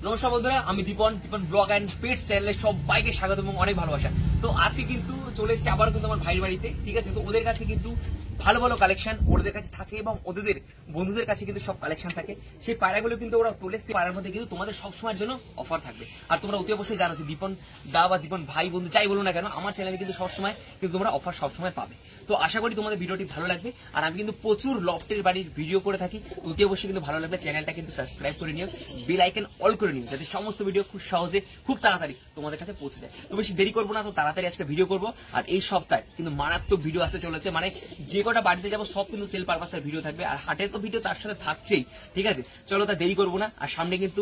নমস্কার বন্ধুরা, আমি দীপন ব্লগ অ্যান্ড পেটস চ্যানেলে সবাইকে স্বাগত এবং অনেক ভালোবাসা। তো আজকে কিন্তু চলে এসেছি আবার কিন্তু আমার ভাইয়ের বাড়িতে, ঠিক আছে। তো ওদের কাছে কিন্তু ভালো ভালো কালেকশন ওদের কাছে থাকে এবং ওদের বন্ধুদের কাছে কিন্তু সব কালেকশন থাকে। সেই পায়রাগুলো কিন্তু ওরা তোলে, সেই পায়রার মধ্যে কিন্তু তোমাদের সবসময়ের জন্য অফার থাকবে। আর তোমরা অতি অবশ্যই জানো যে দীপন দা বা দীপন ভাই বন্ধু যাই বলো না কেন, আমার চ্যানেলে কিন্তু সবসময় কিন্তু তোমরা অফার সবসময় পাবে। তো আশা করি তোমাদের ভিডিওটি ভালো লাগবে। আর আমি কিন্তু প্রচুর লফটের বাড়ির ভিডিও করে থাকি, অতি অবশ্যই কিন্তু ভালো লাগবে। চ্যানেলটা কিন্তু সাবস্ক্রাইব করে নিও, বেল আইকন অল করে নিও, যাতে সমস্ত ভিডিও খুব সহজে খুব তাড়াতাড়ি তোমাদের কাছে পৌঁছে যায়। তো বেশি দেরি করবো না, তো তাড়াতাড়ি আজকে ভিডিও করবো। আর এই সপ্তাহে কিন্তু মারাত্মক ভিডিও আসতে চলেছে, মানে যে কটা বাড়িতে যাবো সব কিন্তু সেল পারপাসের ভিডিও থাকবে, আর হাটের তো ভিডিও তার সাথে থাকছেই, ঠিক আছে। চলো তা দেরি করবো না। আর সামনে কিন্তু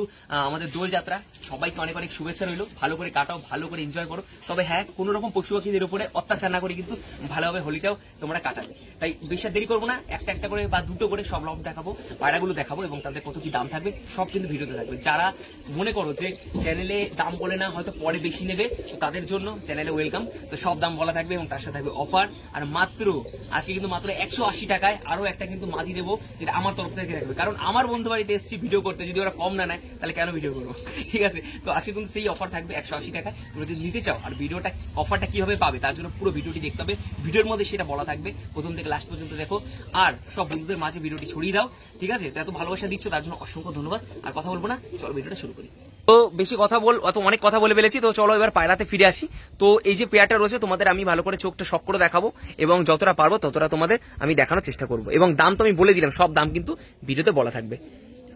আমাদের দোল যাত্রা, সবাইকে অনেক অনেক শুভেচ্ছা রইলো। ভালো করে কাটাও, ভালো করে এনজয় করো। তবে হ্যাঁ, কোনো রকম পশু পাখিদের উপরে অত্যাচার না করে কিন্তু ভালোভাবে হোলিটাও তোমরা কাটাবে। তাই বেশি দেরি করবো না, একটা একটা করে বা দুটো করে সব লফট দেখাবো, পায়রাগুলো দেখাবো এবং তাদের কত কি দাম থাকবে সব কিন্তু ভিডিওতে থাকবে। যারা মনে করো যে চ্যানেলে দাম বলে না, হয়তো পরে বেশি নেবে, তো তাদের জন্য চ্যানেলে ওয়েলকাম। তো সব দাম বলা থাকবে এবং তার সাথে থাকবে অফার। আর মাত্র আজকে কিন্তু মাত্র 180 টাকায় আরো একটা কিন্তু মাদি দেবো, যেটা আমার তরফ থেকে থাকবে। কারণ আমার বন্ধু বাড়িতে এসেছি ভিডিও করতে, যদি ওরা কম না নেয় তাহলে কেন ভিডিও করবো, ঠিক আছে। তো আজকে কিন্তু সেই অফার থাকবে 180 টাকায়। তোমরা যদি নিতে চাও, আর ভিডিওটা অফারটা কিভাবে পাবে তার জন্য পুরো ভিডিওটি দেখতে হবে। ভিডিওর মধ্যে সেটা বলা থাকবে, প্রথম থেকে লাস্ট পর্যন্ত দেখো। আর সব বন্ধুদের মাঝে ভিডিওটি ছড়িয়ে দাও, ঠিক আছে। তো এত ভালোবাসা দিচ্ছ তার জন্য অসংখ্য ধন্যবাদ। আর কথা বলবো না, চলো ভিডিওটা শুরু করি। তো বেশি কথা অনেক কথা বলে ফেলেছি, তো চলো এবার পায়রাতে ফিরে আসি। তো এই যে পেয়ারটা রয়েছে তোমাদের আমি ভালো করে চোখটা শক করে দেখাবো এবং যতটা পারবো ততটা তোমাদের আমি দেখানোর চেষ্টা করবো। এবং দাম তো আমি বলে দিলাম, সব দাম কিন্তু ভিডিওতে বলা থাকবে।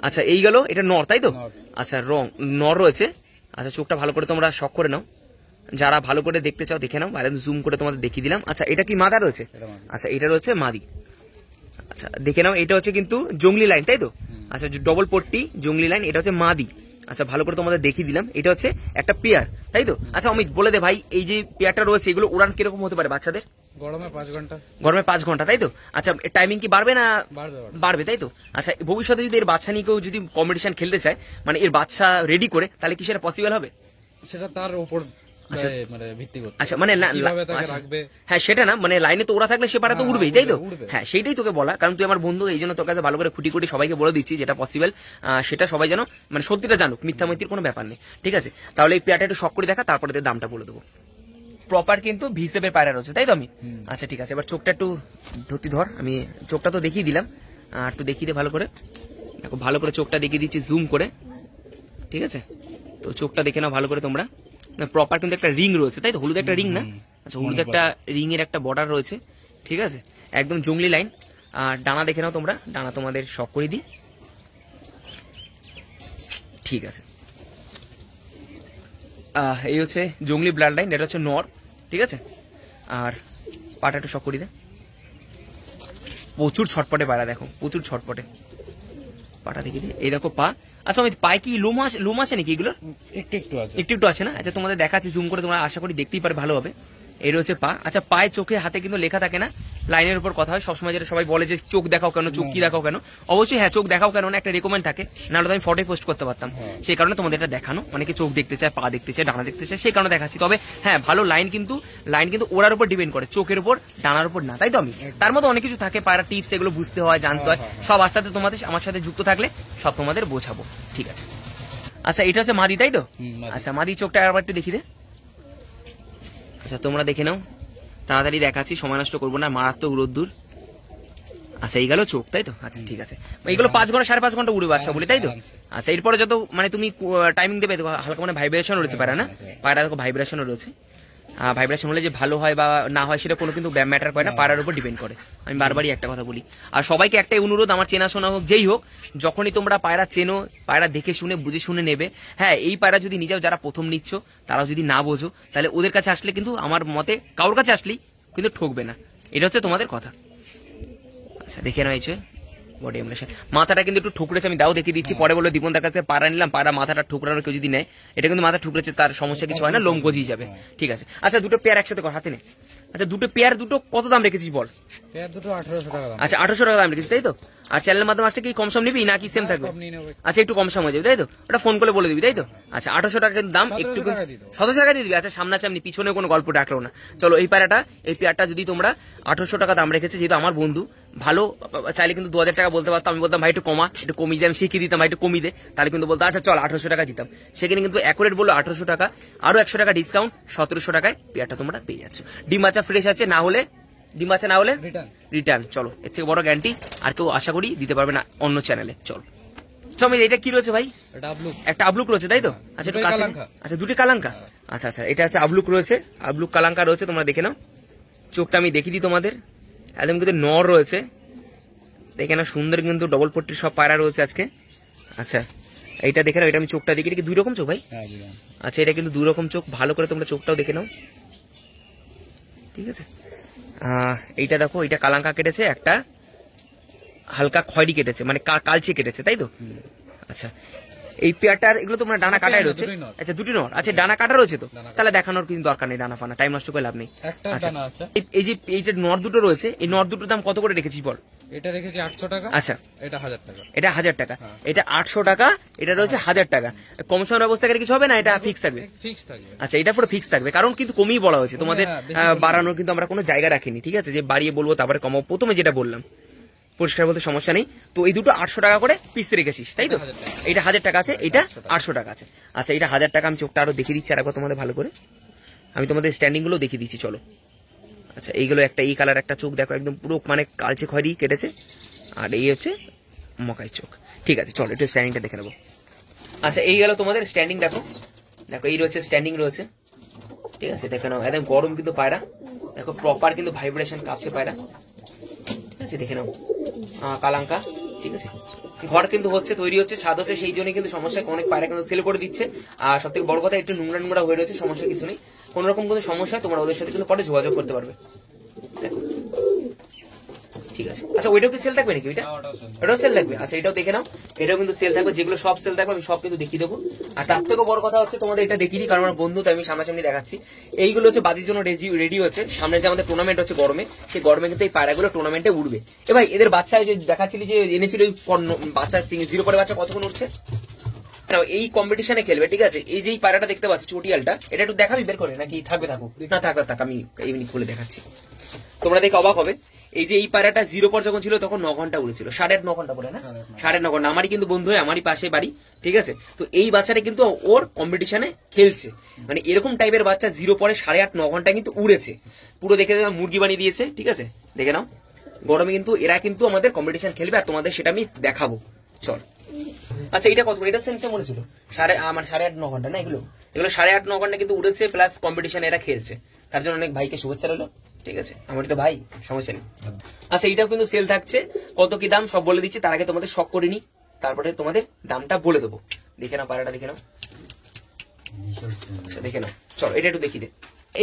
আচ্ছা, এই গেল, এটা নর তাই তো? আচ্ছা, নর রয়েছে। আচ্ছা, চোখটা ভালো করে তোমরা শক করে নাও, যারা ভালো করে দেখতে চাও দেখে নাও। বাইরে জুম করে তোমাদের দেখিয়ে দিলাম। আচ্ছা, এটা কি মাদা রয়েছে? আচ্ছা, এটা রয়েছে মাদি। আচ্ছা, দেখে নাও, এটা হচ্ছে কিন্তু জঙ্গলি লাইন তাই তো? আচ্ছা, ডবল পট্টি জঙ্গলি লাইন, এটা হচ্ছে মাদি। আচ্ছা, ভালো করে তোমাদের দেখিয়ে দিলাম, এটা হচ্ছে একটা পেয়ার তাই তো? আচ্ছা অমিত, বলে দে ভাই, এই যে পেয়ারটা রয়েছে এগুলো উড়ান কিরকম হতে পারে বাচ্চাদের? গরমে 5 ঘন্টা। গরমে 5 ঘন্টা তাই তো? আচ্ছা, টাইমিং কি বাড়বে না? বাড়বে তাই তো? আচ্ছা, ভবিষ্যতে যদি এর বাচ্চা নিয়ে কেউ যদি কম্পিটিশন খেলতে চায়, মানে এর বাচ্চা রেডি করে, তাহলে কি সেটা পসিবল হবে? সেটা তার উপর মানে ভিত্তি করতে। আচ্ছা, মানে হ্যাঁ, সেটা না, মানে লাইনে তো ওরা থাকলে সে পারে তো উড়বেই তাই তো? হ্যাঁ, সেইটাই তোকে বলা, কারণ তুই আমার বন্ধু, এই জন্য তোর কাছে ভালো করে খুঁটি খুঁটি সবাইকে বলে দিচ্ছি যেটা পসিবল, সেটা সবাই জানো, মানে সত্যিটা জানুক, মিথ্যামিথ্যির কোনো ব্যাপার নেই, ঠিক আছে। তাহলে এই পেয়ারটা একটু শক করে দেখা, তারপরে দামটা বলে দেবো। প্রপার কিন্তু ভিসেপের পায়রা রয়েছে তাই তো আমি? আচ্ছা, ঠিক আছে। এবার চোখটা একটু ধর, আমি চোখটা তো দেখিয়ে দিলাম, একটু দেখিয়ে দে ভালো করে। দেখো, ভালো করে চোখটা দেখিয়ে দিচ্ছি জুম করে, ঠিক আছে। তো চোখটা দেখে নাও ভালো করে তোমরা। প্রপার কিন্তু একটা রিং রয়েছে তাই তো? হলুদ একটা রিং না? আচ্ছা, হলুদ একটা রিং এর একটা বর্ডার রয়েছে, ঠিক আছে, একদম জঙ্গলি লাইন। আর ডানা দেখে নাও তোমরা, ডানা তোমাদের শক করে দিই, ঠিক আছে। এই হচ্ছে জঙ্গলি ব্লাড লাইন, এটা হচ্ছে নর, ঠিক আছে। আর পাটা একটু শক করে দেয়, প্রচুর ছটপটে পায়রা, দেখো প্রচুর ছটপটে পাটা দেখে দিই, এই দেখো পা। আচ্ছা, আমি পায়ে কি লোম আছে নাকি এগুলো? একটু একটু আছে না? আচ্ছা, তোমাদের দেখাচ্ছি জুম করে, তোমরা আশা করি দেখতেই পারে ভালোভাবে। এই রয়েছে পা। আচ্ছা, পায়ে চোখে হাতে কিন্তু লেখা থাকে না, লাইনের উপর কথা হয় সবসময়, যেটা সবাই বলে যে চোখ দেখাও কেন, চোখ কি দেখাও কেন। অবশ্যই হ্যাঁ, চোখ দেখাও কেন না একটা রেকমেন্ড থাকে, নাহলে তো আমি ফটো পোস্ট করতে পারতাম। সেই কারণে তোমাদের এটা দেখানো, অনেকে চোখ দেখতে চায়, পা দেখতে চায়, ডানা দেখতে চায়, সেই কারণে দেখাচ্ছি। তবে হ্যাঁ, ভালো লাইন কিন্তু ওরার উপর ডিপেন্ড করে, চোখের উপর, ডানার উপর না, তাই তো? আমি তার মধ্যে অনেক কিছু থাকে, পায়রা টিপস, এগুলো বুঝতে হয়, জানতে হয়, সব আস্তে আস্তে তোমাদের আমার সাথে যুক্ত থাকলে সব তোমাদের বোঝাবো, ঠিক আছে। আচ্ছা, এটা হচ্ছে মাদি তাই তো? আচ্ছা, মাদি চোখটা আবার একটু দেখি দে। আচ্ছা, তোমরা দেখে নাও, তাড়াতাড়ি দেখাচ্ছি, সময় নষ্ট করবো না, মারাত্মক রোদ্দুর। আচ্ছা, এই গেল চোখ তাই তো? আচ্ছা, ঠিক আছে। এগুলো 5 ঘন্টা 5.5 ঘন্টা উড়বে বাচ্চা বলে তাই তো? আচ্ছা, এরপরে যত মানে তুমি টাইমিং দেবে, হালকা মানে ভাইব্রেশন রয়েছে পায়রা না? পায়রা দেখো ভাইব্রেশনও রয়েছে। ভাইব্রেশন হলে যে ভালো হয় বা না হয় সেটা কোনো কিন্তু ম্যাটার করে না, পায়রার উপর ডিপেন্ড করে। আমি বারবারই একটা কথা বলি। আর সবাইকে একটাই অনুরোধ, আমার চেনাশোনা হোক যেই হোক, যখনই তোমরা পায়রা চেনো, পায়রা দেখে শুনে বুঝে শুনে নেবে। হ্যাঁ, এই পায়রা যদি নিজেও যারা প্রথম নিচ্ছ, তারাও যদি না বোঝো, তাহলে ওদের কাছে আসলে কিন্তু আমার মতে কারোর কাছে আসলেই কিন্তু ঠকবে না, এটা হচ্ছে তোমাদের কথা। আচ্ছা, দেখে নেওয়া হয়েছে বডি এমুলেশন, মাথাটা কিন্তু একটু ঠুকরেছে, আমি দাও দেখিয়ে দিচ্ছি। পরে বলে দীপন তার কাছে পায়রা নিলাম, পায়রা মাথাটা ঠুকরানো কেউ যদি নেয়, এটা কিন্তু মাথা ঠুকরেছে, তার সমস্যা কিছু হয় না, লোম গজিয়ে যাবে, ঠিক আছে। আচ্ছা, দুটো পেয়ার একসাথে কর, হাতে নে। আচ্ছা, দুটো পেয়ার দুটো কত দাম রেখেছিস বল? পেয়ার দুটো 1800 টাকা দাম। আচ্ছা, 1800 টাকা দাম রেখেছিস তাই তো? আর চ্যানেলের মাধ্যমে আসলে কি কম সম নিবি নাকি সেম থাকবে? আচ্ছা, একটু কম সম হয়ে যাবে তাই তো? ওটা ফোন করে বলে দিবি তাই তো? আচ্ছা, 1800 টাকা দাম, একটু 1700 টাকা দিয়ে দিবি। আচ্ছা, সামনাসামনি, পিছনে কোনো গল্প ডাকলো না। চলো, এই পেয়ারটা যদি তোমরা 1800 টাকা দাম রেখেছে, যেহেতু আমার বন্ধু ভালো চাইলে কিন্তু 2000 টাকা বলতে পারতাম, আমি বলতাম ভাই একটু কমা, একটু কমিয়ে দিয়ে আমি শিখিয়ে দিতাম ভাই একটু কমিয়ে দে, তাহলে কিন্তু বলতো আচ্ছা চল 1800 টাকা দিতাম। সেখানে কিন্তু অ্যাকুরেট বললো 1800 টাকা, আরো 100 টাকা ডিসকাউন্ট, 1700 টাকায় পেয়ারটা তোমরা পেয়ে যাচ্ছ। ডিম বাচ্চা ফ্রেশ আছে, না হলে ডিম বাচ্চা না হলে রিটার্ন। চলো, এর থেকে বড় গ্যারান্টি আর কেউ আশা করি দিতে পারবে না অন্য চ্যানেলে। চলো এটা কি রয়েছে ভাই? একটা আবলুক রয়েছে তাই তো? আচ্ছা একটু কাছে, আচ্ছা দুটি কালাঙ্কা, আচ্ছা আচ্ছা এটা হচ্ছে আবলুক রয়েছে, আবলুক কালাঙ্কা রয়েছে, তোমরা দেখে নাও। চোখটা আমি দেখিয়ে দিই তোমাদের, একদম কিন্তু নর রয়েছে, দেখে নাও সুন্দর কিন্তু ডবল পট্টির সব পায়রা রয়েছে আজকে। আচ্ছা এইটা দেখে নাও, এটা আমি চোখটা দেখি, এটা কি 2 রকম চোখ ভাই? আচ্ছা এটা কিন্তু 2 রকম চোখ, ভালো করে তোমরা চোখটাও দেখে নাও, ঠিক আছে। এইটা দেখো, এটা কালাঙ্কা কেটেছে, একটা হালকা খয়েরি কেটেছে, মানে কালচে কেটেছে তাই তো? আচ্ছা এই পেয়ারটার এগুলো তোমার ডানা কাটাই রয়েছে? আচ্ছা দুটি নর, আচ্ছা ডানা কাটা রয়েছে তো, তাহলে দেখানোর কিন্তু দরকার নেই, ডানা ফানা টাইম নষ্ট করে লাভ নেই। আচ্ছা এই যে এইটা নর দুটো রয়েছে, এই নর দুটোর দাম কত করে রেখেছিস বল? এটা রেখেছি 800 টাকা। আচ্ছা এটা 1000 টাকা। এটা 1000 টাকা, এটা 800 টাকা, এটা রয়েছে 1000 টাকা। কমিশন ব্যবস্থা করে কিছু হবে না, এটা ফিক্স থাকবে? ফিক্স থাকবে। আচ্ছা এটা পুরো ফিক্স থাকবে, কারণ কিন্তু কমিয়ে বলা হয়েছে তোমাদের, বাড়ানোর কিন্তু আমরা কোনো জায়গা রাখিনি, ঠিক আছে, যে বাড়িয়ে বলবো তারপরে কমাবো, প্রথমে যেটা বললাম পরিষ্কার বলতে সমস্যা নেই। তো এই দুটো 800 টাকা করে পিস রেখেছিস তাই তো? এটা 1000 টাকা আছে, এটা 800 টাকা আছে। আচ্ছা এটা 1000 টাকা, আমি চোখটা আরো দেখিয়ে দিচ্ছি আরেকবার তোমাদের ভালো করে, আমি তোমাদের স্ট্যান্ডিং গুলো দেখিয়ে দিচ্ছি চলো। আচ্ছা এইগুলো একটা এই কালার একটা চোখ দেখো, একদম পুরো মানে কালচে খয়েরি কেটেছে, আর এই হচ্ছে মকাই চোখ, ঠিক আছে। চলো একটু স্ট্যান্ডিংটা দেখে নেবো। আচ্ছা এই গেল তোমাদের স্ট্যান্ডিং, দেখো দেখো এই রয়েছে স্ট্যান্ডিং রয়েছে, ঠিক আছে, দেখে নাও একদম গরম কিন্তু পায়রা, দেখো প্রপার কিন্তু ভাইব্রেশন কাঁপছে পায়রা, ঠিক আছে দেখে নাও। কালাঙ্কা, ঠিক আছে, ঘর কিন্তু হচ্ছে, তৈরি হচ্ছে, ছাদ হচ্ছে, সেই জন্য কিন্তু সমস্যা, অনেক পায়রা কিন্তু সেল করে দিচ্ছে। আর সব থেকে বড় কথা একটু নোংরা নোংরা হয়ে রয়েছে, সমস্যা কিছু নেই, কোন রকম কোনো সমস্যা তোমরা ওদের সাথে কিন্তু পরে যোগাযোগ করতে পারবে, দেখো ঠিক আছে। আচ্ছা ওইটাও কি সেল থাকবে নাকি? ওইটাও সেল থাকবে, আচ্ছা এটাও দেখে নাও, এটাও কিন্তু সেল থাকবে, যেগুলো সব সেল থাকবে আমি সব কিন্তু দেখিয়ে দেবো। আর তার থেকেও বড় কথা হচ্ছে তোমাদের এটা দেখিয়ে দিই, কারণ আমার বন্ধু তো আমি সামনাসামনি দেখাচ্ছি। এইগুলো হচ্ছে বাজির জন্য রেডি হচ্ছে, সামনে যে আমাদের টুর্নামেন্ট হচ্ছে গরমে, সেই গরমে কিন্তু এই পায়রাগুলো টুর্নামেন্টে উঠবে। এ ভাই এদের বাচ্চা যে দেখাচ্ছিলি যে এনেছিল ওই বাচ্চা 0 পরে বাচ্চা কতক্ষণ উঠছে? এই কম্পিটিশনে খেলবে, ঠিক আছে। এই যে পায়রাটা দেখতে পাচ্ছি চটিয়ালটা, এটা একটু দেখাবি বের করে, নাকি থাকবে? থাকুক না, থাক আমি এমনি খুলে দেখাচ্ছি, তোমরা দেখে অবাক হবে। এই যে এই পায়রাটা 0 পর যখন ছিল তখন 9 ঘন্টা উড়েছিল, 8.5 ঘন্টা পরে না, 9.5 ঘন্টা। আমারই কিন্তু বন্ধু হয়, আমারই পাশে বাড়ি, ঠিক আছে। তো এই বাচ্চাটা কিন্তু ওর কম্পিটিশনে খেলছে, মানে এরকম টাইপের বাচ্চা 0 পরে 8.5-9 ঘন্টা কিন্তু উড়েছে, পুরো দেখে মুরগি বানিয়ে দিয়েছে, ঠিক আছে দেখে নাও। গরমে কিন্তু এরা কিন্তু আমাদের কম্পিটিশন খেলবে, আর তোমাদের সেটা আমি দেখাবো, চল। আচ্ছা এটা কত? এটা সেম মনে ছিল 8.5-9 ঘন্টা না, এগুলো 8.5-9 ঘন্টা কিন্তু উড়েছে, প্লাস কম্পিটিশনে এরা খেলছে, তার জন্য অনেক ভাইকে শুভেচ্ছা রইলো, ঠিক আছে, আমার তো ভাই সমস্যা নেই। আচ্ছা এটাও কিন্তু সেল থাকছে, কত কি দাম সব বলে দিচ্ছি, তার আগে তোমাদের শখ করে নি, তারপরে তোমাদের দামটা বলে দেবো। দেখে নাও পায়রাটা, দেখে নাও, আচ্ছা দেখে নাও, চলো এটা একটু দেখিয়ে দে।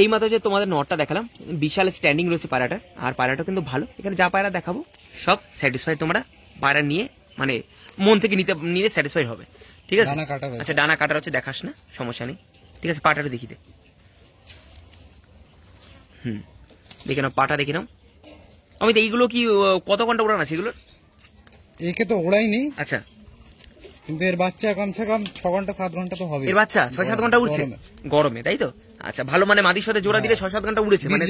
এই মাত্র যে তোমাদের নটটা দেখালাম, বিশাল স্ট্যান্ডিং রয়েছে পায়রাটা, আর পায়রাটা কিন্তু ভালো, এখানে যা পায়রা দেখাবো সব স্যাটিসফাইড, তোমরা পায়রা নিয়ে মানে মন থেকে নিলে স্যাটিসফাইড হবে, ঠিক আছে। আচ্ছা ডানা কাটা হচ্ছে, দেখাস না সমস্যা নেই, ঠিক আছে। পাটাটা দেখি দে, দেখে নাও পাটা দেখে নাও। আমি তো এইগুলো কি কত ঘন্টা উড়ান আছে এগুলো? একে তো ওড়াইনি, আচ্ছা কিন্তু এর বাচ্চা কমসে কম 6 ঘন্টা 7 ঘন্টা তো হবে। এর বাচ্চা 6-7 ঘন্টা উঠছে গরমে তাই তো? আচ্ছা ভালো, মানে মাদির সাথে জোড়া দিলে 6-7 ঘন্টা উড়েছে, মানে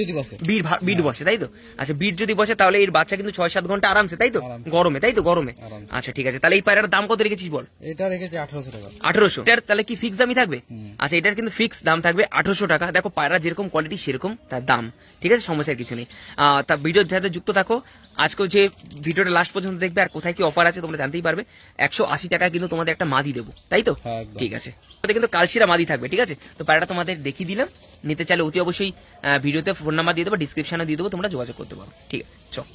বিট বসে তাই তো? আচ্ছা বিট যদি বসে তাহলে এর বাচ্চা কিন্তু 6-7 ঘন্টা আরামসে তাই তো গরমে, তাই তো গরমে। আচ্ছা ঠিক আছে, তাহলে এই পায়রার দাম কত রেখেছিস বল? এটা রেখেছি 1800 টাকা। 1800, এটার তাহলে কি ফিক্স দামই থাকবে? আচ্ছা এটার কিন্তু ফিক্স দাম থাকবে 1800 টাকা। দেখো পায়রা যেরকম কোয়ালিটি সেরকম তার দাম, ঠিক আছে, সমস্যার কিছু নেই। তা ভিডিওর সাথে যুক্ত থাকো, আজকে যে ভিডিওটা লাস্ট পর্যন্ত দেখবে, আর কোথায় কি অফার আছে তোমরা জানতেই পারবে। 180 টাকা কিন্তু তোমাদের একটা মাদি দেবো তাই তো? ঠিক আছে, কিন্তু কালশিরা মাদি থাকবে, ঠিক আছে। তো পায়রাটা তোমাদের দেখিয়ে দিলাম, নিতে চাইলে অতি অবশ্যই ভিডিওতে ফোন নাম্বার দিয়ে দেবো, ডিসক্রিপশনে দিয়ে দেবো, তোমরা যোগাযোগ করতে পারো, ঠিক আছে চল।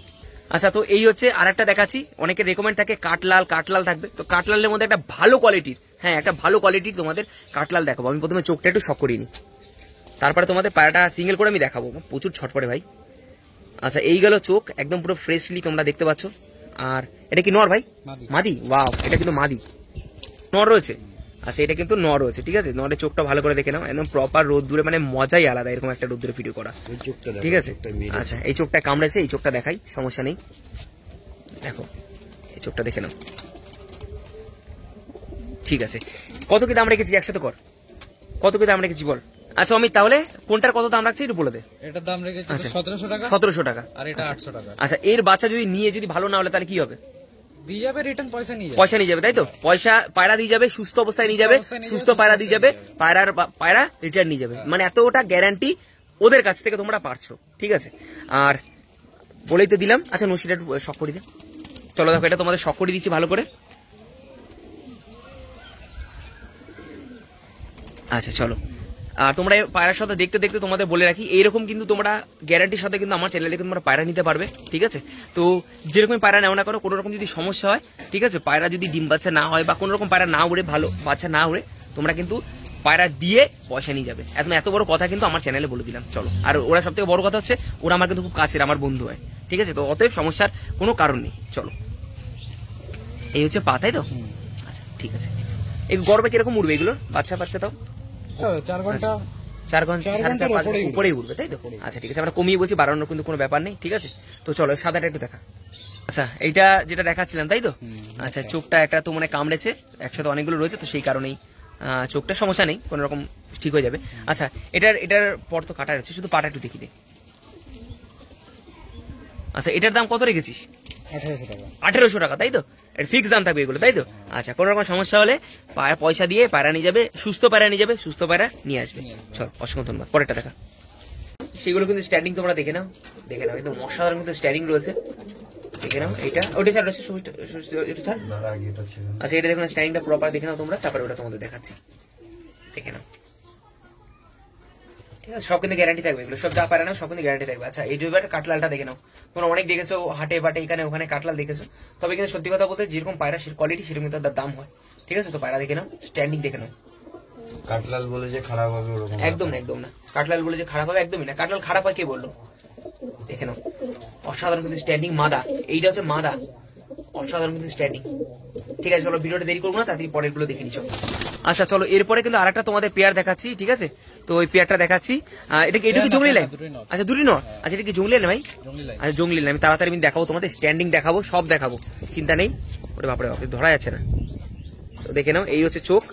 আচ্ছা তো এই হচ্ছে আরেকটা দেখাচ্ছি, অনেকের রেকমেন্ড থাকে কাঠলাল থাকবে, তো কাঠলালের মধ্যে একটা ভালো কোয়ালিটির, হ্যাঁ একটা ভালো কোয়ালিটির তোমাদের কাঠলাল দেখাবো। আমি প্রথমে চোখটা একটু শক করিনি, তারপরে তোমাদের পায়রাটা সিঙ্গেল করে আমি দেখাবো, প্রচুর ছটপটে ভাই। আচ্ছা এই গেল চোখ, একদম পুরো ফ্রেশলি তোমরা দেখতে পাচ্ছ। আর এটা কি নর ভাই? মাদি, ওয়াও এটা কিন্তু মাদি নর রয়েছে। আচ্ছা এটা কিন্তু নর রয়েছে, ঠিক আছে। নরের চোখটা ভালো করে দেখে নাও, একদম প্রপার রোদ দূরে, মানে মজাই আলাদা এরকম একটা রোদ দূরে ভিডিও করা, ঠিক আছে। আচ্ছা এই চোখটা কামড়েছে, এই চোখটা দেখাই, সমস্যা নেই, দেখো এই চোখটা দেখে নাও, ঠিক আছে। কত কি দাম রেখেছি একসাথে কর, কত কি দাম রেখেছি বল? আচ্ছা অমিত, তাহলে কোনটার কত দাম রাখছে একটু বলে দে। এটার দাম রেখেছে আচ্ছা। 1700 টাকা, 1700 টাকা। আর এটা 800 টাকা। আচ্ছা, এর বাচ্চা যদি নিয়ে যদি ভালো না হলে তাহলে কি হবে? দিয়ে যাবে, রিটার্ন পয়সা নিয়ে যাবে। পয়সা নিয়ে যাবে, তাই তো? পয়সা পায়রা দিয়ে যাবে, সুস্থ অবস্থায় নিয়ে যাবে, সুস্থ পায়রা দিয়ে যাবে, পায়রা রিটার্ন নিয়ে যাবে। মানে এতটা গ্যারান্টি ওদের কাছ থেকে তোমরা পারছো, ঠিক আছে? আর বলেই তো দিলাম। আচ্ছা নসিটা একটু শক করে দে। চলো দেখো, এটা তোমাদের শক করে দিচ্ছি ভালো করে। আচ্ছা চলো। আর তোমরা এই পায়রার সাথে দেখতে দেখতে তোমাদের বলে রাখি, এইরকম কিন্তু তোমরা গ্যারান্টির সাথে কিন্তু আমার চ্যানেলে তোমরা পায়রা নিতে পারবে, ঠিক আছে? তো যেরকম পায়রা নেও না করো, কোনো রকম যদি সমস্যা হয়, ঠিক আছে, পায়রা যদি ডিম বাচ্চা না হয় বা কোনো রকম পায়রা না উড়ে, ভালো বাচ্চা না উড়ে, তোমরা কিন্তু পায়রা দিয়ে পয়সা নিয়ে যাবে। একদম এত বড় কথা কিন্তু আমার চ্যানেলে বলে দিলাম। চলো। আর ওরা সব থেকে বড় কথা হচ্ছে, ওরা আমার কিন্তু খুব কাছের, আমার বন্ধু হয়, ঠিক আছে? তো অতএব সমস্যার কোনো কারণ নেই। চলো, এই হচ্ছে পা, তাই তো? আচ্ছা ঠিক আছে। এই গর্বে কিরকম উঠবে এগুলোর বাচ্চা? তাও 4 ঘন্টা 4 ঘন্টা 4 সাড়ে চার, ঘন্টার পাঁচ উপরেই উঠবে, তাই তো? আচ্ছা ঠিক আছে, আমরা কমিয়ে বলছি, বাড়ানোর কিন্তু কোনো ব্যাপার নেই, ঠিক আছে? তো চলো সাদাটা একটু দেখা। আচ্ছা, এইটা যেটা দেখাচ্ছিলাম, তাই তো? আচ্ছা, চোখটা একটা তো মানে কামড়েছে, একসাথে অনেকগুলো রয়েছে, তো সেই কারণেই চোখটা সমস্যা নেই, কোনো রকম ঠিক হয়ে যাবে। আচ্ছা, এটার পর তো কাটা রয়েছে, শুধু পাটা একটু দেখি দে। আচ্ছা, এটার দাম কত রেখেছিস? 1800 টাকা। 1800 টাকা, তাই তো? এর ফিক্স দাম থাকবে এগুলো, তাই তো? আচ্ছা, কোনো রকম সমস্যা হলে পয়সা দিয়ে পায়রা নিয়ে যাবে, সুস্থ পায়রা নিয়ে যাবে, সুস্থ পায়রা নিয়ে আসবে। চল, অসংখ্য ধন্যবাদ। পরেরটা দেখা। সেগুলো কিন্তু স্ট্যান্ডিং তোমরা দেখে নাও, একদম অসাধারণ কিন্তু স্ট্যান্ডিং রয়েছে, দেখে নাও। এটা ওটা ছাড় রয়েছে, এটা ছাড়। আচ্ছা, এটা দেখো না, স্ট্যান্ডিংটা প্রপার দেখে নাও তোমরা, তারপরে ওটা তোমাদের দেখাচ্ছি, দেখে নাও, ঠিক আছে? সব কিন্তু গ্যারান্টি থাকবে, এগুলো সব যা পারে না সব কিন্তু গ্যারান্টি থাকবে। আচ্ছা, এই দুইবার কাটলালটা দেখে নাও। তোমরা অনেক দেখেছো হাটে বাটে, এখানে ওখানে কাটলাল দেখেছো, তবে কিন্তু সত্যি কথা বলতে যেরকম পায়রা কোয়ালিটি সেরকম কিন্তু তার দাম হয়, ঠিক আছে? তো পায়রা দেখে নাও, স্ট্যান্ডিং দেখে নাও। কাটলাল বলে যে খারাপ হবে ওরকম একদম না, একদম না। কাটলাল বলে যে খারাপ হবে, একদমই না। কাটলাল খারাপ হয় কে বললো? দেখে নাও, অসাধারণ কিন্তু স্ট্যান্ডিং। মাদা, এইটা হচ্ছে মাদা, অসাধারণ কিন্তু স্ট্যান্ডিং। ঠিক আছে, চলো ভিডিওটা দেরি করবো না, তাড়াতাড়ি পরের গুলো দেখে নিচ্ছ। আচ্ছা চলো, এরপরে কিন্তু আরেকটা তোমাদের পেয়ার দেখাচ্ছি, ঠিক আছে? তো ওই পেয়ারটা দেখাচ্ছি। এটা কি জঙ্গলি লাইন? আচ্ছা, দুটি নর। আচ্ছা, এটা কি জঙ্গলি লাইন ভাই? আচ্ছা, জঙ্গলি লাইন। আমি তাড়াতাড়ি দেখাবো তোমাদের, স্ট্যান্ডিং দেখাবো, সব দেখাবো, চিন্তা নেই। ওটা বাপরে বাপরে, ধরা যাচ্ছে না। তো দেখে নাও, এই হচ্ছে চোখ।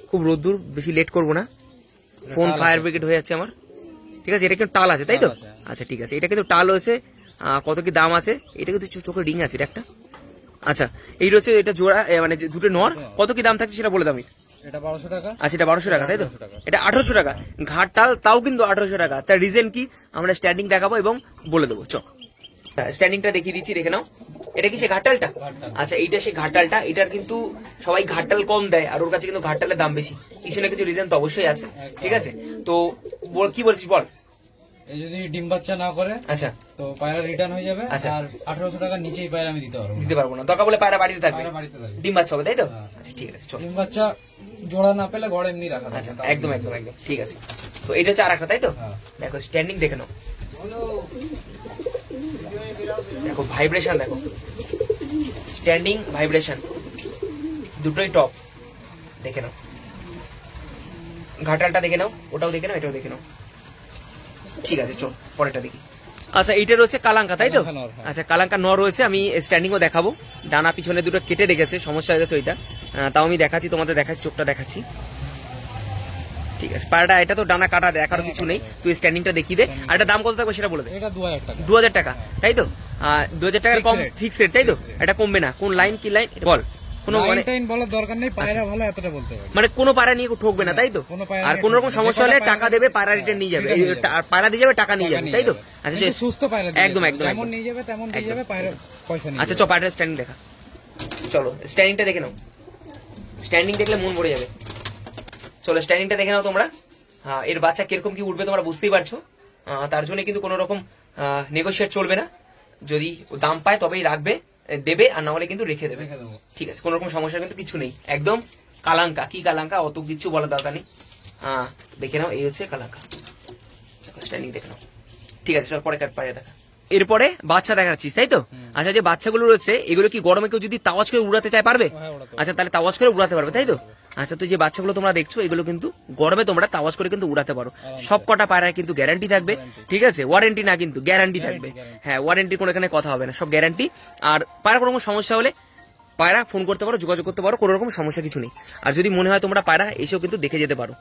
খুব রোদ্দুর, বেশি লেট করবো না, ফোন ফায়ার ব্রিগেড হয়ে যাচ্ছে আমার, ঠিক আছে? এটা কিন্তু টাল আছে, তাই তো? আচ্ছা ঠিক আছে, এটা কিন্তু টাল হয়েছে। কত কি দাম আছে? এটা কিন্তু চোখে রিং আছে, এটা একটা। আচ্ছা, এই রয়েছে, এটা জোড়া, মানে দুটো নর। কত কি দাম থাকছে সেটা বলে দাম। এটা 1200 টাকা। আচ্ছা, এটা 1200 টাকা, তাই তো? এটা 1800 টাকা। ঘাট টাল তাও কিন্তু 1800 টাকা। তার রিজন কি আমরা স্ট্যান্ডিং দেখাবো এবং বলে দেবো। চল, স্ট্যান্ডিংটা দেখিয়ে দিচ্ছি, দেখে নাও। এটা কি সে ঘাটটালটা? আচ্ছা, এইটা সে ঘাটটালটা। এটার কিন্তু সবাই ঘাটটাল কম দেয়, আর ওর কাছে কিন্তু ঘাটটালের দাম বেশি। কিছু না কিছু রিজন তো অবশ্যই আছে, ঠিক আছে? তো কি বলছিস বল। এই যদি ডিম বাচ্চা না করে, আচ্ছা, তো পায়রা রিটার্ন হয়ে যাবে। আচ্ছা। আর 1800 টাকার নিচেই পায়রা আমি দিতে পারবো না। দরকার বলে পায়রা বাড়িতে থাকবে, পায়রা বাড়িতে থাকবে। ডিম বাচ্চা হবে, তাই তো? আচ্ছা ঠিক আছে, চল। ডিম বাচ্চা জোড়া না পেলে ঘরে এমনি রাখা যাবে। আচ্ছা, একদম একদম একদম ঠিক আছে। তো এটা হচ্ছে আরেকটা, তাই তো? দেখো স্ট্যান্ডিং দেখে নাও, দেখো ভাইব্রেশন, দেখো স্ট্যান্ডিং, ভাইব্রেশন দুটোই টপ, দেখে নাও। ঘাটালটা দেখে নাও, ওটাও দেখে নাও, এটাও দেখে নাও। ঠিক আছে, চল পরেরটা দেখি। আচ্ছা, এইটা রয়েছে কালাঙ্কা, তাই তো? আচ্ছা, কালাঙ্কা নর রয়েছে। আমি স্ট্যান্ডিংও দেখাবো। ডানা পিছনে দুটো কেটে রেখেছে, সমস্যা হয়ে গেছে ওইটা, তাও আমি দেখাচ্ছি তোমাদের, দেখাচ্ছি, চোখটা দেখাচ্ছি, ঠিক আছে? পায়রাটা এটা তো ডানা কাটা, দেখার কিছু নেই। তুই স্ট্যান্ডিংটা দেখিয়ে দে। আর এটা দাম কত থাকবে সেটা বলে দে। এটা 2000 টাকা। 2000 টাকা, তাই তো? 2000 টাকার কম ফিক্স রেট, তাই তো? এটা কমবে না। কোন লাইন কি লাইন বল? কোনো মানে বলার দরকার নেই, পায়রা ভালো এতটা বলতে পারি। মানে কোনো পায়রা নিয়ে ঠকবে না, তাই তো? আর কোন রকম সমস্যা হলে টাকা দেবে, পায়রা রিটার্ন নিয়ে যাবে, আর পায়রা দিয়ে যাবে, টাকা নিয়ে যাবে, তাই তো? আচ্ছা, সুস্থ পায়রা একদম একদম যেমন নিয়ে যাবে তেমন দিয়ে যাবে, পায়রা পয়সা নিয়ে। আচ্ছা, পায়রার স্ট্যান্ডিং দেখা। চলো স্ট্যান্ডিংটা দেখে নাও, স্ট্যান্ডিং দেখলে মন ভরে যাবে। চলো স্ট্যান্ডিংটা দেখে নাও তোমরা। হ্যাঁ, এর বাচ্চা কিরকম কি উঠবে তোমরা বুঝতেই পারছো। তার জন্য কিন্তু কোনো রকম নেগোশিয়েট চলবে না। যদি দাম পায় তবেই রাখবে, দেবে, আর না হলে কিন্তু রেখে দেবে, ঠিক আছে? কোনো রকম সমস্যা কিন্তু কিছু নেই। একদম কালাঙ্কা, কি কালাঙ্কা অত কিছু বলার দরকার নেই। দেখে নাও, এই হচ্ছে কালাঙ্কা, স্ট্যান্ডিং দেখে নাও, ঠিক আছে? চল পরে পায়রা দেখা। এরপরে বাচ্চা দেখাচ্ছিস, তাই তো? আচ্ছা, যে বাচ্চাগুলো রয়েছে এগুলো কি গরমে কেউ যদি তাওয়াজ করে উড়াতে চায় পারবে? আচ্ছা, তাহলে তাওয়াজ করে উড়াতে পারবে, তাই তো? আচ্ছা, তো যে বাচ্চাগুলো তোমরা দেখছো এগুলো কিন্তু গরমে তোমরা তাওয়াজ করে কিন্তু উড়াতে পারো। সব কটা পায়রার কিন্তু গ্যারান্টি থাকবে, ঠিক আছে? ওয়ারেন্টি না, কিন্তু গ্যারান্টি থাকবে। হ্যাঁ, ওয়ারেন্টি কোনো এখানে কথা হবে না, সব গ্যারান্টি। আর পায়রা কোনো সমস্যা হলে পায়রা ফোন করতে পারো, যোগাযোগ করতে পারো, কোনো রকম সমস্যা কিছু নেই। আর যদি মনে হয় তোমরা পায়রা এসেও কিন্তু দেখে যেতে পারো,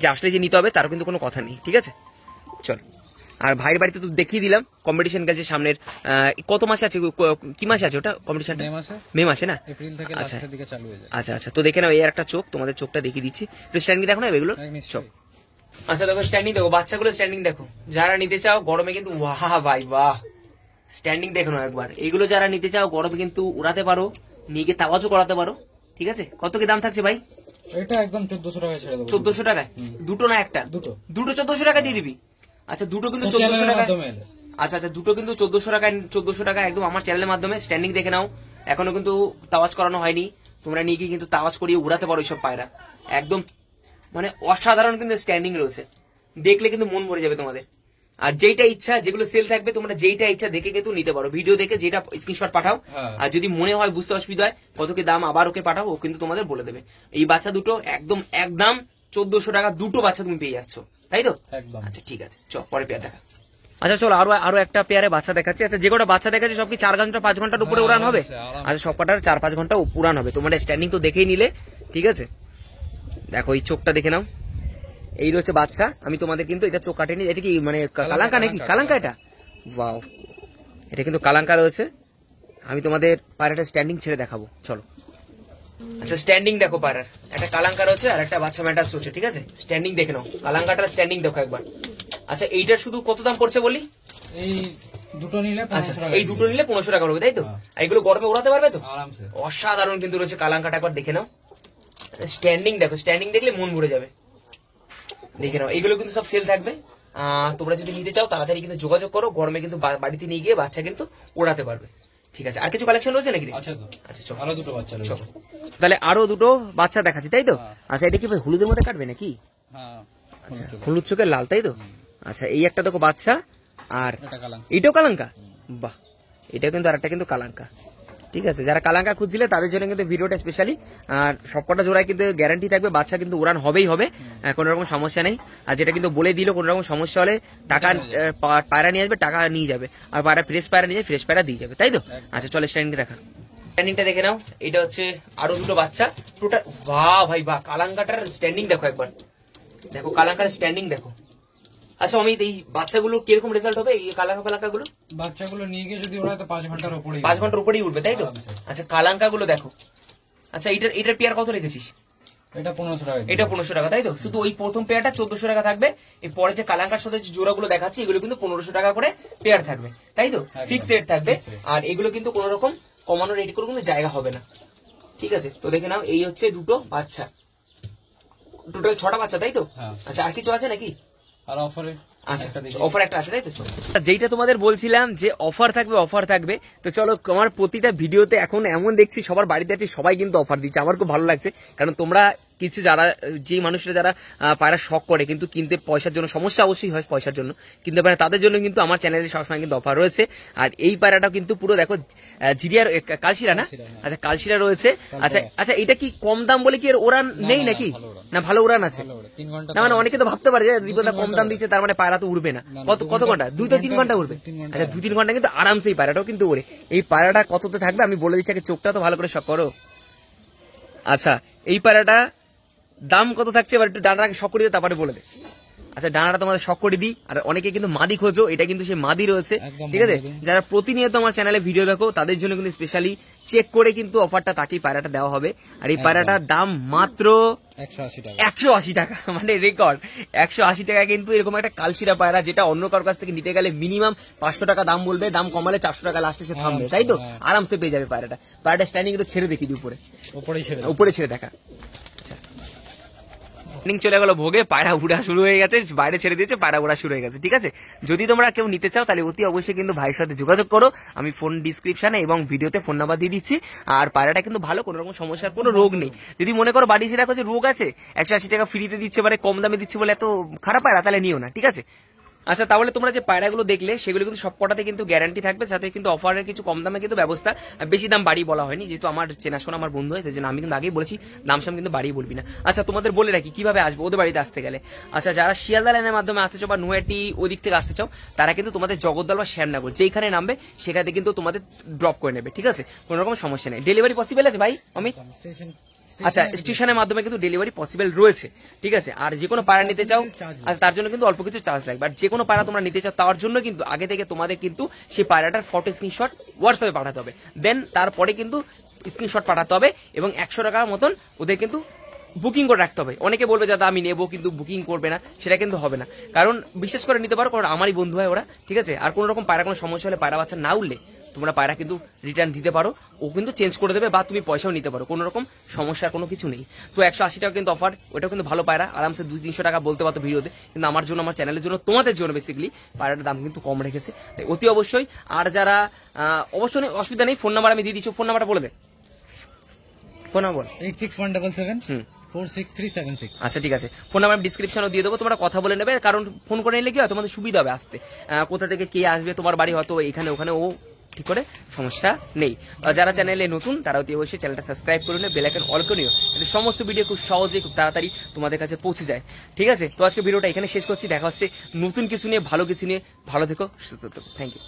যে আসলে যে নিতে হবে তারও কিন্তু কোনো কথা নেই, ঠিক আছে? চল, আর ভাইয়ের বাড়িতে তো দেখিয়ে দিলাম কম্পিটিশন গেছে সামনের। কত মাসে আছে, কি মাসে আছে ওটা কম্পিটিশনটা? মে মাসে না? এপ্রিল থেকে আচ্ছা লাস্টের দিকে চালু হয়ে যায়। আচ্ছা আচ্ছা, তো দেখে নাও এই একটা চোখ, তোমাদের চোখটা দেখিয়ে দিচ্ছি। স্ট্যান্ডিং দেখো না এগুলো, চোখ। আচ্ছা দেখো স্ট্যান্ডিং দেখো, বাচ্চাগুলো স্ট্যান্ডিং দেখো, যারা নিতে চাও গরমে কিন্তু বাহ ভাই বাহ, স্ট্যান্ডিং দেখো না একবার। এইগুলো যারা নিতে চাও গরমে কিন্তু উড়াতে পারো, নিয়ে গিয়ে তাওয়াজও করাতে পারো, ঠিক আছে? কত কি দাম থাকছে ভাই? এটা একদম 1400 টাকায় ছেড়ে দেবো। 1400 টাকায় দুটো না একটা? দুটো। দুটো 1400 টাকা দিয়ে দিবি? আচ্ছা দুটো কিন্তু তো 1400 চ্যানেলের টাকা। মাধ্যমে এলে। আচ্ছা আচ্ছা, দুটো কিন্তু 1400 টাকায়, 1400 টাকা একদম আমার চ্যানেলের মাধ্যমে। স্ট্যান্ডিং দেখে নাও, এখনো কিন্তু তাওয়াজ করানো হয়নি, তোমরা নিয়ে গিয়ে কিন্তু তাওয়াজ করিয়ে উড়াতে পারো এইসব পায়রা। একদম মানে অসাধারণ কিন্তু স্ট্যান্ডিং রয়েছে, দেখলে কিন্তু মন ভরে যাবে তোমাদের। আর যেইটা ইচ্ছা, যেগুলো সেল থাকবে তোমরা যেইটা ইচ্ছা দেখে কিন্তু নিতে পারো, ভিডিও দেখে যেটা স্ক্রিনশট পাঠাও। হ্যাঁ। আর যদি মনে হয় বুঝতে অসুবিধা হয় কত কি দাম, আবার ওকে পাঠাও, ও কিন্তু তোমাদের বলে দেবে। এই বাচ্চা দুটো একদম একদম 1400 টাকা দুটো বাচ্চা তুমি পেয়ে যাচ্ছ, তাই তো? একদম। আচ্ছা ঠিক আছে, চল পরে পেয়ার দেখা। আচ্ছা চলো আরো একটা পেয়ারে বাচ্চা দেখাচ্ছি। আচ্ছা যে কটা বাচ্চা দেখাচ্ছি সব কি 4 ঘন্টা 5 ঘন্টার উপরে উড়ান হবে? আচ্ছা সব কটার 4-5 ঘন্টা উড়ান হবে। তোমার স্ট্যান্ডিং তো দেখেই নিলে, ঠিক আছে? দেখো এই চোখটা দেখে নাও, এই রয়েছে বাচ্চা। আমি তোমাদের কিন্তু এটা চোখ কাটেনি, এটা কি মানে কালাঙ্কা নাকি? কালাঙ্কা এটা, ওয়াও, এটা কিন্তু কালাঙ্কা রয়েছে। আমি তোমাদের পায়রাটা স্ট্যান্ডিং ছেড়ে দেখাবো, চলো। আচ্ছা স্ট্যান্ডিং দেখো পায়রার, একটা কালাঙ্কা রয়েছে আর একটা বাচ্চা ম্যাটাস রয়েছে, ঠিক আছে? স্ট্যান্ডিং দেখে নাও, কালাঙ্কাটার স্ট্যান্ডিং দেখো একবার। আচ্ছা এইটার শুধু কত দাম পড়ছে বলি? এই দুটো নিলে আচ্ছা 1500 টাকা। এই দুটো নিলে 1500 টাকা পড়বে, তাই তো? আর এগুলো গরমে উড়াতে পারবে তো? আরামসে। অসাধারণ কিন্তু রয়েছে কালাঙ্কাটা, একবার দেখে নাও। স্ট্যান্ডিং দেখো, স্ট্যান্ডিং দেখলে মন ভরে যাবে, দেখে নাও। এইগুলো কিন্তু সব সেল থাকবে, তোমরা যদি নিতে চাও তাড়াতাড়ি কিন্তু যোগাযোগ করো, গরমে কিন্তু বাড়িতে নিয়ে গিয়ে বাচ্চা কিন্তু ওড়াতে পারবে, ঠিক আছে? আর কিছু কালেকশন রয়েছে নাকি? আচ্ছা তো, আচ্ছা চলো, আরো দুটো বাচ্চা রয়েছে। চলো তাহলে আরো দুটো বাচ্চা দেখাচ্ছি, তাই তো? আচ্ছা এটা কি ভাই হলুদের মধ্যে কাটবে নাকি? হ্যাঁ, আচ্ছা হলুদ চোখের লাল, তাই তো? আচ্ছা এই একটা দেখো বাচ্চা, আর এটা কালাঙ্কা। এটাও কালাঙ্কা, বাহ, এটা কিন্তু আরেকটা কিন্তু কালাঙ্কা, ঠিক আছে? যারা কালাঙ্কা খুঁজছিলে তাদের জন্য কিন্তু ভিডিওটা স্পেশালি। আর সবকটা জোড়ায় কিন্তু গ্যারান্টি থাকবে, বাচ্চা কিন্তু উড়ান হবেই হবে, কোনো রকম সমস্যা নেই। আর যেটা কিন্তু বলে দিল, কোনো রকম সমস্যা হলে টাকা পায়রা নিয়ে আসবে, টাকা নিয়ে যাবে, আর পায়রা ফ্রেশ পায়রা নিয়ে ফ্রেশ পায়রা দিয়ে যাবে, তাই তো? আচ্ছা চলো স্ট্যান্ডিং দেখা, স্ট্যান্ডিংটা দেখে নাও। এটা হচ্ছে আরো দুটো বাচ্চা, টোটাল বাহ ভাই বাহ, কালাঙ্কাটার স্ট্যান্ডিং দেখো একবার, দেখো কালাঙ্কার স্ট্যান্ডিং দেখো। আচ্ছা আমি এই বাচ্চাগুলো কিরকম রেজাল্ট হবে, এই কালাঙ্কা গুলো? বাচ্চাগুলো নিয়ে গিয়ে যদি ওরা তো 5 ঘন্টার উপরেই 5 ঘন্টার উপরেই উঠবে, তাই তো? আচ্ছা কালাঙ্কা গুলো দেখো। আচ্ছা এটার পেয়ার কত রেখেছিস? এটা 1500 টাকা। এটা 1500 টাকা, তাই তো? শুধু ওই প্রথম পেয়ারটা 1400 টাকা থাকবে, এর পরে যে কালাঙ্কার সাথে যে জোড়াগুলো দেখাচ্ছি এগুলো কিন্তু 1500 টাকা করে পেয়ার থাকবে, তাই তো? ফিক্স রেট থাকবে, আর এগুলো কিন্তু কোনো রকম কমানো রেট করে কোনো জায়গা হবে না, ঠিক আছে? তো দেখে নাও, এই হচ্ছে দুটো বাচ্চা, টোটাল 6টা বাচ্চা, তাই তো? আচ্ছা আর কিছু আছে নাকি? আর অফারে আচ্ছা অফার একটা আছে, তাই তো? যেইটা তোমাদের বলছিলাম যে অফার থাকবে, তো চলো আমার প্রতিটা ভিডিওতে এখন এমন দেখছি সবার বাড়িতে আছে, সবাই কিন্তু অফার দিচ্ছে, আমার খুব ভালো লাগছে। কারণ তোমরা কিছু যারা, যে মানুষরা যারা পায়রা শখ করে কিন্তু কিনতে পয়সার জন্য সমস্যা অবশ্যই হয়, পয়সার জন্য কিনতে পারে, তাদের জন্য কিন্তু আমার চ্যানেলে সবসময় কিন্তু অফার রয়েছে। আর এই পায়রাটা কিন্তু পুরো দেখো জিরিয়ার কালশিরা না? আচ্ছা কালশিরা রয়েছে। আচ্ছা আচ্ছা এটা কি কম দাম বলে কি এর ওড়ান নেই নাকি? না ভালো উড়ান আছে, 3 ঘন্টা। না মানে অনেকে তো ভাবতে পারে যে রিপোদা কম দাম দিচ্ছে তার মানে পায়রা তো উড়বে না। কত ঘন্টা? 2-3 ঘন্টা উড়বে। আচ্ছা 2-3 ঘন্টা কিন্তু আরামসে এই পায়রাটাও কিন্তু উড়ে। এই পায়রাটা কততে থাকবে আমি বলে দিচ্ছি, আগে চোখটা তো ভালো করে শখ করো। আচ্ছা এই পায়রাটা দাম কত থাকছে এবার একটু ডানাটাকে শখ করে দিও, তারপরে বলে দে। আচ্ছা ডানাটা তোমাদের শখ করে দিই। আর অনেকে কিন্তু মাদি খোঁজো, এটা কিন্তু সেই মাদি রয়েছে, ঠিক আছে? যারা প্রতিনিয়ত আমার চ্যানেলে ভিডিও দেখো তাদের জন্য কিন্তু স্পেশালি চেক করে কিন্তু অফারটা তাকেই পায়রাটা দেওয়া হবে। আর এই পায়রাটার দাম মাত্র 180 টাকা। 180 টাকা, মানে রেকর্ড 180 টাকা। কিন্তু এরকম একটা কালশিরা পায়রা যেটা অন্য কারোর কাছ থেকে নিতে গেলে মিনিমাম 500 টাকা দাম বলবে, দাম কমালে 400 টাকা লাস্টে সে থামবে, তাই তো? আরামসে পেয়ে যাবে পায়রাটা। পায়রাটা স্ট্যান্ডিং একটু ছেড়ে দেখি উপরে, উপরে ছেড়ে দেখা। চলে গেল ভোগে, পায়রা উড়া শুরু হয়ে গেছে, বাইরে ছেড়ে দিয়েছে, পায়রা উড়া শুরু হয়ে গেছে, ঠিক আছে? যদি তোমরা কেউ নিতে চাও তাহলে অতি অবশ্যই কিন্তু ভাইয়ের সাথে যোগাযোগ করো, আমি ফোন ডিসক্রিপশনে এবং ভিডিওতে ফোন নাম্বার দিয়ে দিচ্ছি। আর পায়রাটা কিন্তু ভালো, কোনো রকম সমস্যার কোনো রোগ নেই। যদি মনে করো বাড়ি এসে দেখো যে রোগ আছে, 180 টাকা ফ্রিতে দিচ্ছে, মানে কম দামে দিচ্ছে বলে এত খারাপ পায়রা, তাহলে নিও না, ঠিক আছে? আচ্ছা তাহলে তোমরা যে পায়রাগুলো দেখলে সেগুলো কিন্তু সবকটাতে কিন্তু গ্যারান্টি থাকবে, সাথে কিন্তু অফারের কিছু কম দামে কিন্তু ব্যবস্থা, বেশি দাম বাড়ি বলা হয়নি, যেহেতু আমার চেনাশোনা আমার বন্ধু হয়, সেজন্য আমি কিন্তু আগেই বলেছি দাম সাম কিন্তু বাড়িয়ে বলবি না। আচ্ছা তোমাদের বলে রাখি কিভাবে আসবো ওদের বাড়িতে আসতে গেলে। আচ্ছা যারা শিয়ালদা লাইনের মাধ্যমে আসতে চাও বা নৈহাটি ওই দিক থেকে আসতে চাও, তারা কিন্তু তোমাদের জগদ্দল বা শ্যামনগর যেখানে নামবে সেখানে কিন্তু তোমাদের ড্রপ করে নেবে, ঠিক আছে? কোনো রকম সমস্যা নেই। ডেলিভারি পসিবল আছে ভাই অমিত? আচ্ছা, স্টেশনের মাধ্যমে কিন্তু ডেলিভারি পসিবল রয়েছে, ঠিক আছে। আর যে কোনো পায়রা নিতে চাও আচ্ছা, তার জন্য কিন্তু অল্প কিছু চার্জ লাগবে। আর যে কোনো পায়রা তোমরা নিতে চাও তার জন্য কিন্তু আগে থেকে তোমাদের কিন্তু সেই পায়রাটার ফটো স্ক্রিনশট হোয়াটসঅ্যাপে পাঠাতে হবে, দেন তারপরে কিন্তু স্ক্রিনশট পাঠাতে হবে এবং 100 টাকার মতন ওদের কিন্তু বুকিং করে রাখতে হবে। অনেকে বলবে দাদা আমি নেবো কিন্তু বুকিং করবে না, সেটা কিন্তু হবে না। কারণ বিশেষ করে নিতে পারো, কারণ আমারই বন্ধু হয় ওরা, ঠিক আছে। আর কোনো রকম পায়রা কোনো সমস্যা হলে, পায়রা বাচ্চা না উঠলে তোমরা পায়রা কিন্তু রিটার্ন দিতে পারো, ও কিন্তু চেঞ্জ করে দেবে বা তুমি পয়সাও নিতে পারো, কোনো রকম সমস্যার কোনো কিছু নেই। তো 180 টাকা কিন্তু অফার, ওটাও কিন্তু ভালো পায়রা, আরামসে 200-300 টাকা বলতে পারতো ভিডিওতে, কিন্তু আমার জন্য, আমার চ্যানেলের জন্য, তোমাদের জন্য বেসিক্যালি পায়রাটার দাম কিন্তু কম রেখেছে, তাই অতি অবশ্যই। আর যারা অবশ্যই অসুবিধা নেই, ফোন নাম্বার আমি দিয়ে দিচ্ছি, ফোন নাম্বারটা বলে দে, ফোন নাম্বার 8617746376। আচ্ছা ঠিক আছে, ফোন নাম্বার ডিসক্রিপশনও দিয়ে দেবো, তোমরা কথা বলে নেবে। কারণ ফোন করে নিলে কি হয়, তোমাদের সুবিধা হবে আসতে, কোথা থেকে কে আসবে, তোমার বাড়ি হয়তো এখানে ওখানে, ও ঠিক করে সমস্যা নেই। আর যারা চ্যানেলে নতুন তারা অতি অবশ্যই চ্যানেলটা সাবস্ক্রাইব করে নিও, বেল আইকন অল করে নিও, যাতে সমস্ত ভিডিও খুব সহজে খুব তাড়াতাড়ি তোমাদের কাছে পৌঁছে যায়, ঠিক আছে। তো আজকে ভিডিওটা এখানে শেষ করছি, দেখা হচ্ছে নতুন কিছু নিয়ে, ভালো কিছু নিয়ে। ভালো থেকো, সুস্থ থেকো, থ্যাংক ইউ।